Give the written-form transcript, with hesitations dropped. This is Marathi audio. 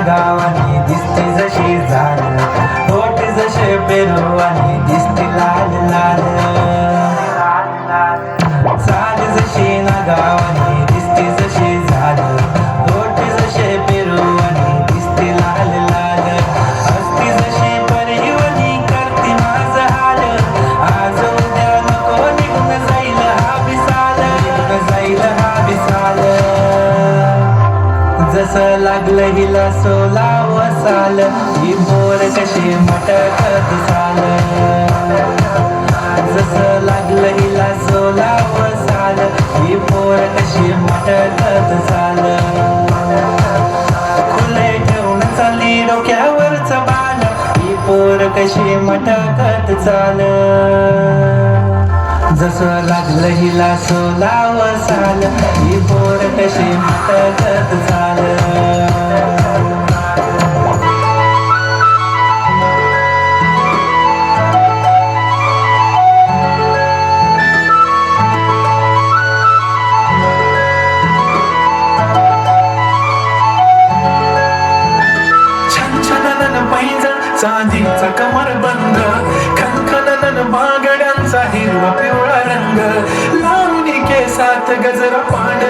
गावानी दिसती जशी झाड, होठ जसे पेरवानी दिसती लाल लाल. चाल जशी ना गावानी दिसती जशी झाड, होठ जसे पेरवानी दिसती लाल लाल. हसती जशी परिवनी करती माझ हाल, आज उद्या नको निघून जाईल हा विसाल, जाईल हा विसाल. जसं लागलं हिला सोलाव साल, ही पोर कशी मटकत चाल. जसं लागलं हिला सोलाव साल, ही पोर कशी मटकत चाल. खुले ठेवून चालली डोक्यावरच बाल, ही पोर कशी मटकत चाल. जसं लागलं हिला सोलाव साल, ही पोर कशी मटकत चाल. छान छान पैंजण चांदीचा कमरबंद, खनखनन बांगड्यांचा हिरवा पिवळा रंग, लावणी केसात गजरा पांढरा